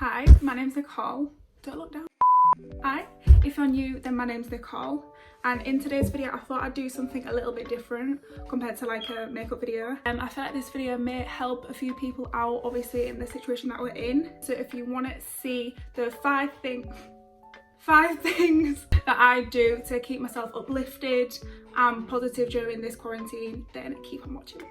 Hi, my name's Nicole. Don't look down. Hi, if you're new, then my name's Nicole. And in today's video, I thought I'd do something a little bit different compared to like a makeup video. I feel like this video may help a few people out, obviously in the situation that we're in. So if you want to see the five things that I do to keep myself uplifted and positive during this quarantine, then keep on watching.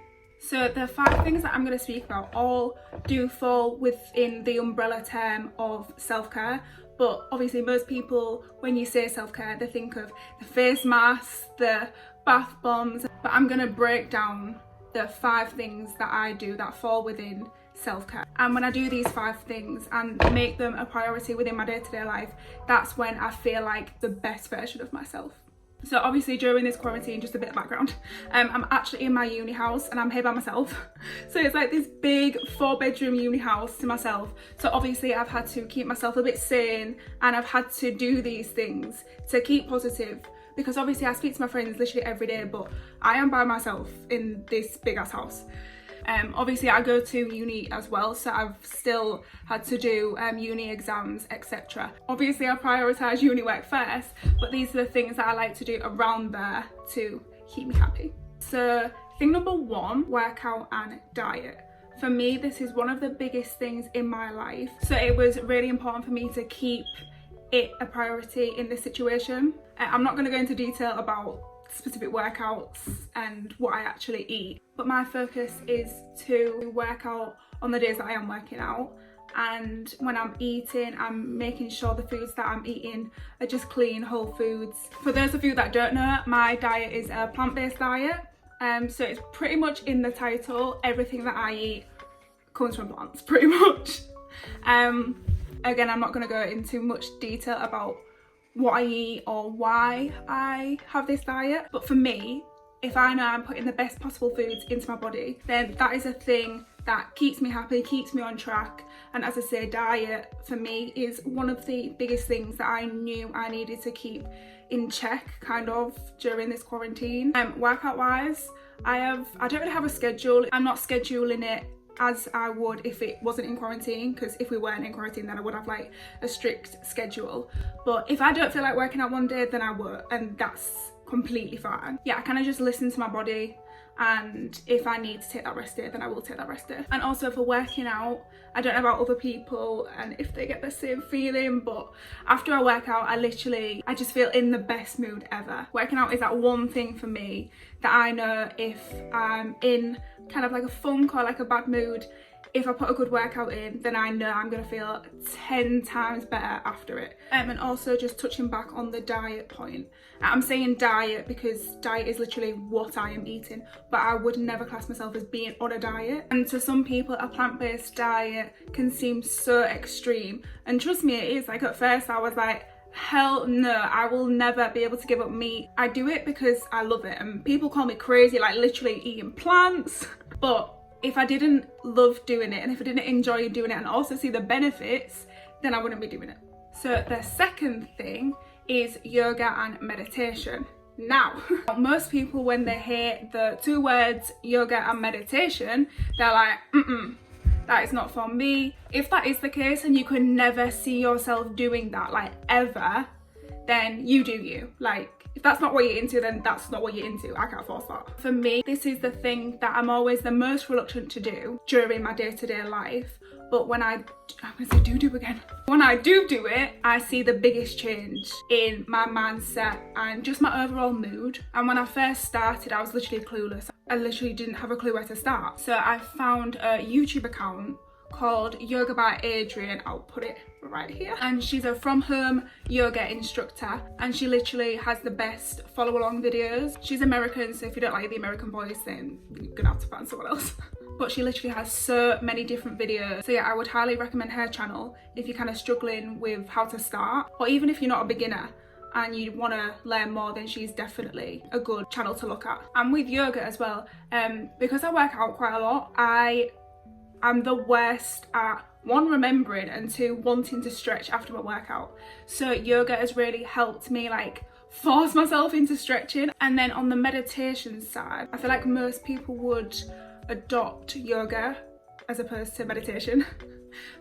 So the 5 things that I'm going to speak about all do fall within the umbrella term of self-care, but obviously most people, when you say self-care, they think of the face masks, the bath bombs, but I'm going to break down the 5 things that I do that fall within self-care. And when I do these 5 things and make them a priority within my day-to-day life, that's when I feel like the best version of myself. So obviously during this quarantine, just a bit of background, I'm actually in my uni house and I'm here by myself. So it's like this big 4-bedroom uni house to myself. So obviously I've had to keep myself a bit sane and I've had to do these things to keep positive, because obviously I speak to my friends literally every day, but I am by myself in this big ass house. Obviously I go to uni as well, so I've still had to do uni exams, etc. Obviously I prioritise uni work first, but these are the things that I like to do around there to keep me happy. So thing number 1, workout and diet. For me, this is one of the biggest things in my life, so it was really important for me to keep it a priority in this situation. I'm not going to go into detail about specific workouts and what I actually eat, but my focus is to work out on the days that I am working out, and when I'm eating, I'm making sure the foods that I'm eating are just clean, whole foods. For those of you that don't know, my diet is a plant-based diet, so it's pretty much in the title, everything that I eat comes from plants, pretty much. Again, I'm not going to go into much detail about what I eat or why I have this diet, but for me, if I know I'm putting the best possible foods into my body, then that is a thing that keeps me happy, keeps me on track. And as I say, diet for me is one of the biggest things that I knew I needed to keep in check kind of during this quarantine. Workout wise, I don't really have a schedule. I'm not scheduling it as I would if it wasn't in quarantine, because if we weren't in quarantine then I would have like a strict schedule. But if I don't feel like working out one day, then I won't, and that's completely fine. Yeah, I kind of just listen to my body, and if I need to take that rest day, then I will take that rest day. And also for working out, I don't know about other people and if they get the same feeling, but after I work out, I just feel in the best mood ever. Working out is that one thing for me that I know if I'm in kind of like a funk or like a bad mood, if I put a good workout in, then I know I'm gonna feel 10 times better after it. And also just touching back on the diet point. I'm saying diet because diet is literally what I am eating, but I would never class myself as being on a diet. And to some people, a plant-based diet can seem so extreme. And trust me, it is. Like at first I was like, hell no, I will never be able to give up meat. I do it because I love it, and people call me crazy, like literally eating plants. But if I didn't love doing it and if I didn't enjoy doing it and also see the benefits, then I wouldn't be doing it. So the second thing is yoga and meditation. Now, most people when they hear the 2 words yoga and meditation, they're like, that is not for me. If that is the case and you can never see yourself doing that, like ever, then you do you. Like, if that's not what you're into, then that's not what you're into. I can't force that. For me, this is the thing that I'm always the most reluctant to do during my day-to-day life. But when I'm gonna say do again. When I do it, I see the biggest change in my mindset and just my overall mood. And when I first started, I was literally clueless. I literally didn't have a clue where to start. So I found a YouTube account called Yoga by Adrian. I'll put it right here. And she's a from home yoga instructor, and she literally has the best follow along videos. She's American, so if you don't like the American voice, then you're gonna have to find someone else. But she literally has so many different videos. So yeah, I would highly recommend her channel if you're kind of struggling with how to start, or even if you're not a beginner and you want to learn more, then she's definitely a good channel to look at. And with yoga as well, because I work out quite a lot, I'm the worst at 1, remembering, and 2, wanting to stretch after my workout. So yoga has really helped me like force myself into stretching. And then on the meditation side, I feel like most people would adopt yoga as opposed to meditation.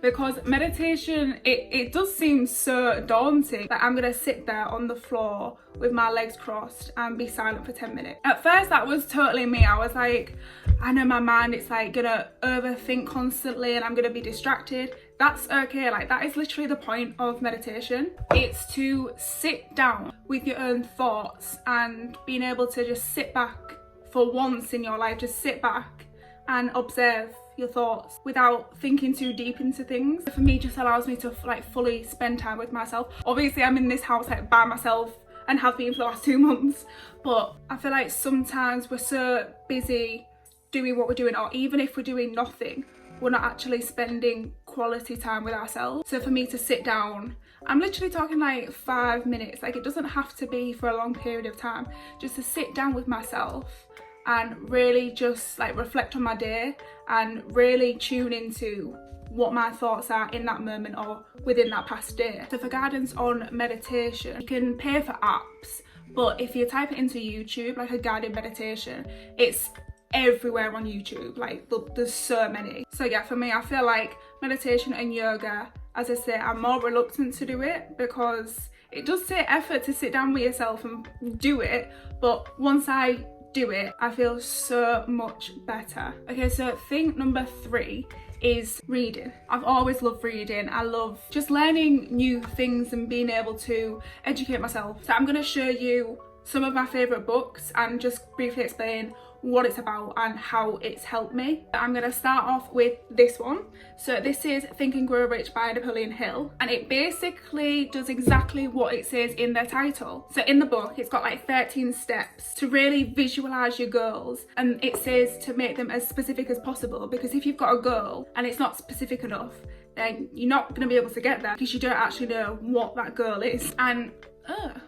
because meditation, it does seem so daunting. Like, I'm gonna sit there on the floor with my legs crossed and be silent for 10 minutes. At first that was totally me. I was like, I know my mind, it's like gonna overthink constantly and I'm gonna be distracted. That's okay. Like, that is literally the point of meditation. It's to sit down with your own thoughts and being able to just sit back for once in your life. Just sit back and observe your thoughts without thinking too deep into things. For me, it just allows me to like fully spend time with myself. Obviously I'm in this house like by myself and have been for the last 2 months, but I feel like sometimes we're so busy doing what we're doing, or even if we're doing nothing, we're not actually spending quality time with ourselves. So for me to sit down, I'm literally talking like 5 minutes, like it doesn't have to be for a long period of time, just to sit down with myself and really just like reflect on my day and really tune into what my thoughts are in that moment or within that past day. So for guidance on meditation, you can pay for apps, but if you type it into YouTube, like a guided meditation, it's everywhere on YouTube. Like there's so many. So yeah, for me, I feel like meditation and yoga, as I say, I'm more reluctant to do it because it does take effort to sit down with yourself and do it, but once I do it, I feel so much better. Okay, so thing number 3 is reading. I've always loved reading. I love just learning new things and being able to educate myself. So I'm going to show you some of my favourite books and just briefly explain what it's about and how it's helped me. I'm going to start off with this one. So this is Think and Grow Rich by Napoleon Hill, and it basically does exactly what it says in the title. So in the book, it's got like 13 steps to really visualize your goals, and it says to make them as specific as possible, because if you've got a goal and it's not specific enough, then you're not going to be able to get there because you don't actually know what that goal is. And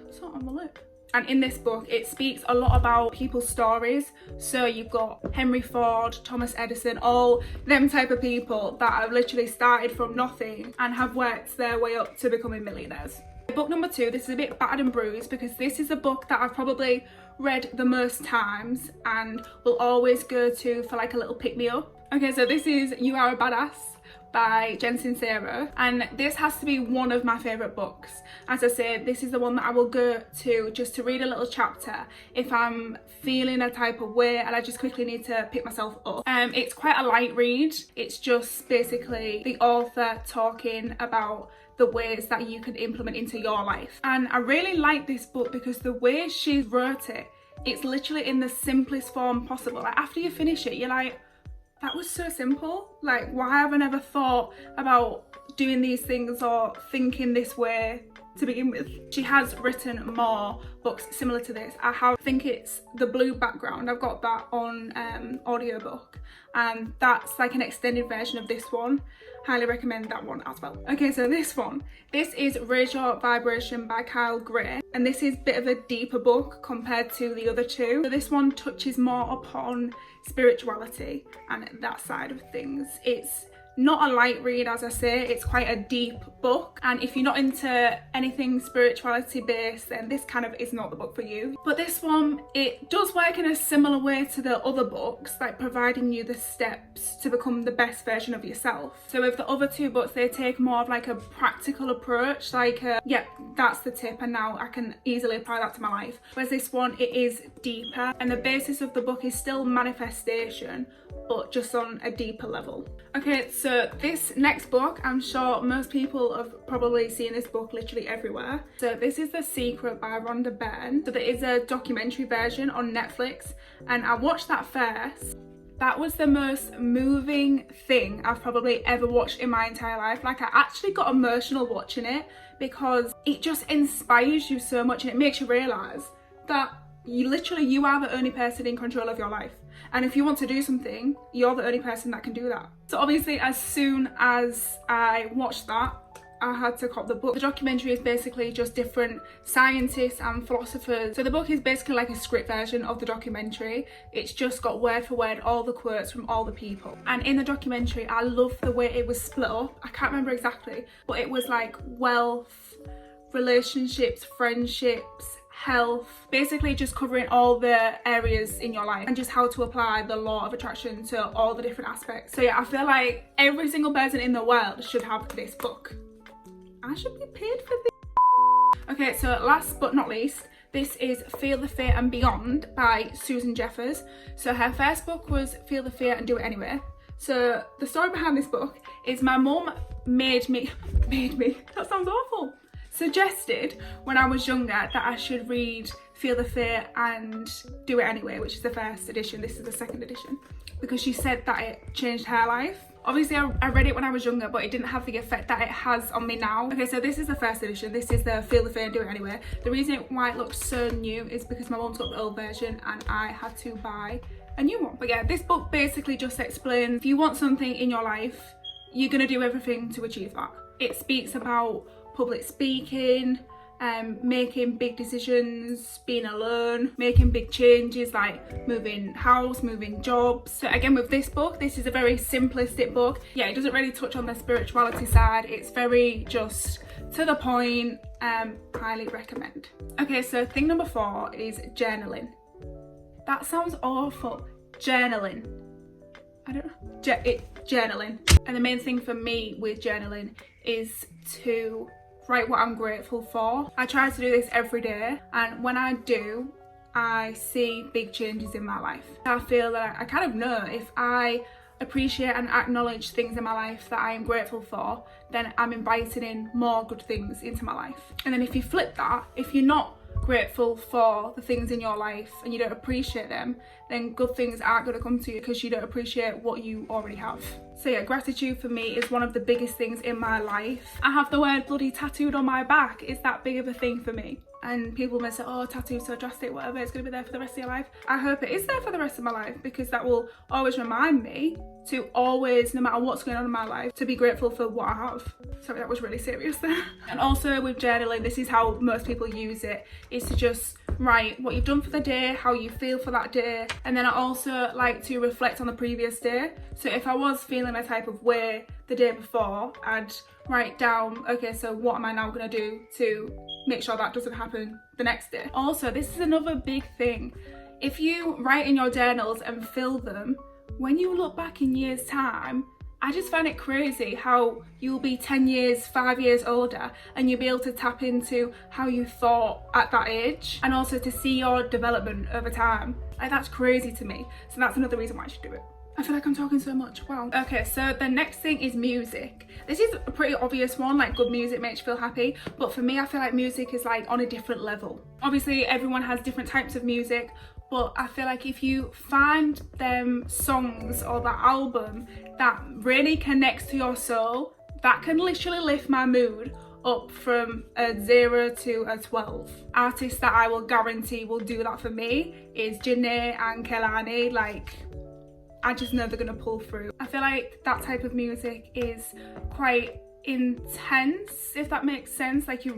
it's not on my lip. And in this book, it speaks a lot about people's stories. So you've got Henry Ford, Thomas Edison, all them type of people that have literally started from nothing and have worked their way up to becoming millionaires. Book number 2, this is a bit battered and bruised because this is a book that I've probably read the most times and will always go to for like a little pick-me-up. Okay, so this is You Are a Badass by Jen Sincero, and this has to be one of my favourite books. As I say, this is the one that I will go to just to read a little chapter if I'm feeling a type of way and I just quickly need to pick myself up. It's quite a light read. It's just basically the author talking about the ways that you can implement into your life. And I really like this book because the way she wrote it, it's literally in the simplest form possible. Like after you finish it, you're like, that was so simple. Like, why have I never thought about doing these things or thinking this way to begin with? She has written more books similar to this. I think it's The Blue Background. I've got that on audiobook, and that's like an extended version of this one. Highly recommend that one as well. Okay, so this is Raise Your Vibration by Kyle Gray, and this is a bit of a deeper book compared to the other two. So this one touches more upon spirituality and that side of things. It's not a light read, as I say, it's quite a deep book, and if you're not into anything spirituality based, then this kind of is not the book for you. But this one, it does work in a similar way to the other books, like providing you the steps to become the best version of yourself. So with the other 2 books, they take more of like a practical approach, like yeah, that's the tip and now I can easily apply that to my life. Whereas this one, it is deeper, and the basis of the book is still manifestation, but just on a deeper level. Okay, so this next book, I'm sure most people have probably seen this book literally everywhere. So this is The Secret by Rhonda Byrne. So there is a documentary version on Netflix, and I watched that first. That was the most moving thing I've probably ever watched in my entire life. Like, I actually got emotional watching it because it just inspires you so much, and it makes you realise that you are the only person in control of your life. And if you want to do something, you're the only person that can do that. So obviously, as soon as I watched that, I had to cop the book. The documentary is basically just different scientists and philosophers. So the book is basically like a script version of the documentary. It's just got word for word all the quotes from all the people. And in the documentary, I love the way it was split up. I can't remember exactly, but it was like wealth, relationships, friendships, health, basically just covering all the areas in your life and just how to apply the law of attraction to all the different aspects. So yeah, I feel like every single person in the world should have this book. I should be paid for this. Okay, so last but not least, this is Feel the Fear and Beyond by Susan Jeffers. So her first book was Feel the Fear and Do It Anyway. So the story behind this book is my mum made me, that sounds awful, suggested when I was younger that I should read Feel the Fear and Do It Anyway, which is the first edition. This is the second edition, because she said that it changed her life. Obviously I read it when I was younger, but it didn't have the effect that it has on me now. Okay, so this is the first edition. This is the Feel the Fear and Do It Anyway. The reason why it looks so new is because my mum's got the old version and I had to buy a new one. But yeah, this book basically just explains if you want something in your life, you're gonna do everything to achieve that. It speaks about public speaking, making big decisions, being alone, making big changes like moving house, moving jobs. So again, with this book, this is a very simplistic book. Yeah, it doesn't really touch on the spirituality side. It's very just to the point. Highly recommend. Okay, so thing number 4 is journaling. That sounds awful. Journaling. I don't know. Journaling. And the main thing for me with journaling is to write what I'm grateful for. I try to do this every day, and when I do, I see big changes in my life. I feel that I kind of know if I appreciate and acknowledge things in my life that I am grateful for, then I'm inviting in more good things into my life. And then if you flip that, if you're not grateful for the things in your life and you don't appreciate them, then good things aren't going to come to you because you don't appreciate what you already have. So yeah, gratitude for me is one of the biggest things in my life. I have the word bloody tattooed on my back. It's that big of a thing for me. And people may say, oh, tattoo's so drastic, whatever, it's going to be there for the rest of your life. I hope it is there for the rest of my life, because that will always remind me to always, no matter what's going on in my life, to be grateful for what I have. Sorry, that was really serious there. And also with journaling, this is how most people use it, is to just write what you've done for the day, how you feel for that day. And then I also like to reflect on the previous day. So if I was feeling a type of way the day before, I'd write down, okay, so what am I now going to do to make sure that doesn't happen the next day. Also, this is another big thing. If you write in your journals and fill them, when you look back in years' time, I just find it crazy how you'll be 10 years, 5 years older, and you'll be able to tap into how you thought at that age, and also to see your development over time. Like, that's crazy to me. So that's another reason why I should do it. I feel like I'm talking so much, wow. Okay, so the next thing is music. This is a pretty obvious one, like good music makes you feel happy, but for me, I feel like music is like on a different level. Obviously, everyone has different types of music, but I feel like if you find them songs or that album that really connects to your soul, that can literally lift my mood up from a 0 to a 12. Artists that I will guarantee will do that for me is Janae and Kelani. Like, I just know they're gonna pull through. I feel like that type of music is quite intense, if that makes sense. Like, you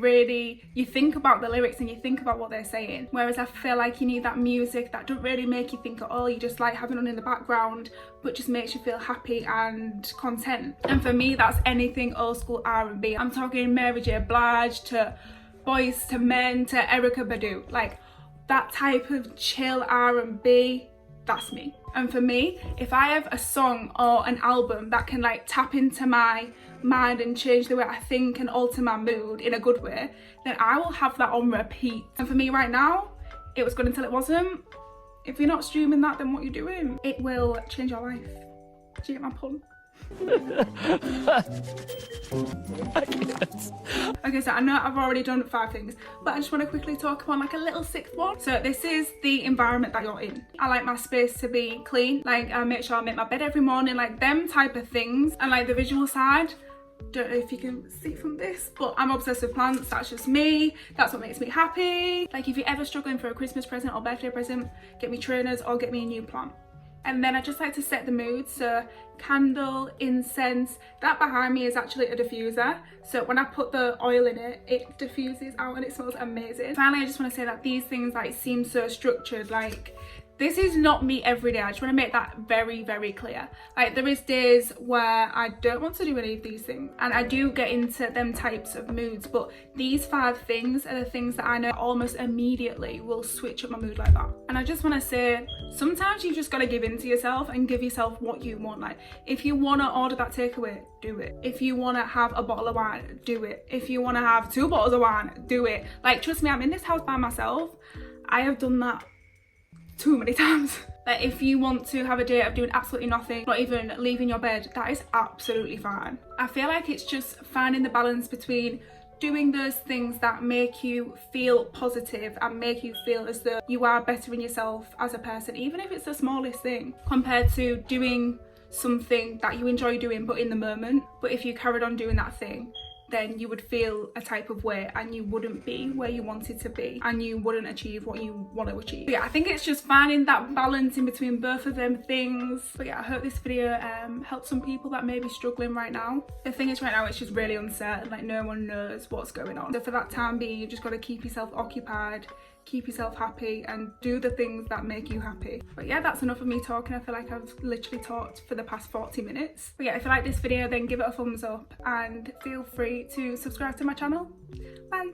think about the lyrics and you think about what they're saying, whereas I feel like you need that music that don't really make you think at all. You just like having it on in the background, but just makes you feel happy and content. And for me, that's anything old school R&B. I'm talking Mary J. Blige to Boyz II Men to Erykah Badu. Like, that type of chill R&B, that's me. And for me, if I have a song or an album that can like tap into my mind and change the way I think and alter my mood in a good way, then I will have that on repeat. And for me right now, it was good until it wasn't. If you're not streaming that, then what are you doing? It will change your life. Do you get my pun? Okay, so I know I've already done 5 things, but I just want to quickly talk about like a little 6th one. So this is the environment that you're in. I like my space to be clean. Like, I make sure I make my bed every morning, like them type of things. And like the visual side, don't know if you can see from this, but I'm obsessed with plants. That's just me. That's what makes me happy. Like, if you're ever struggling for a Christmas present or birthday present, get me trainers or get me a new plant. And then I just like to set the mood, so candle, incense. That behind me is actually a diffuser, so when I put the oil in it, it diffuses out and it smells amazing. Finally, I just want to say that these things like seem so structured, like this is not me every day. I just want to make that very, very clear. Like, there is days where I don't want to do any of these things, and I do get into them types of moods, but these 5 things are the things that I know almost immediately will switch up my mood like that. And I just want to say, sometimes you just got to give in to yourself and give yourself what you want. Like, if you want to order that takeaway, do it. If you want to have a bottle of wine, do it. If you want to have 2 bottles of wine, do it. Like, trust me, I'm in this house by myself. I have done that too many times. Like, if you want to have a day of doing absolutely nothing, not even leaving your bed, that is absolutely fine. I feel like it's just finding the balance between doing those things that make you feel positive and make you feel as though you are bettering yourself as a person, even if it's the smallest thing, compared to doing something that you enjoy doing but in the moment. But if you carried on doing that thing, then you would feel a type of way and you wouldn't be where you wanted to be and you wouldn't achieve what you want to achieve. But yeah, I think it's just finding that balance in between both of them things. But yeah, I hope this video helps some people that may be struggling right now. The thing is, right now it's just really uncertain, like no one knows what's going on. So for that time being, you just got to keep yourself occupied, keep yourself happy and do the things that make you happy. But yeah, that's enough of me talking. I feel like I've literally talked for the past 40 minutes. But yeah, if you like this video, then give it a thumbs up and feel free to subscribe to my channel. Bye.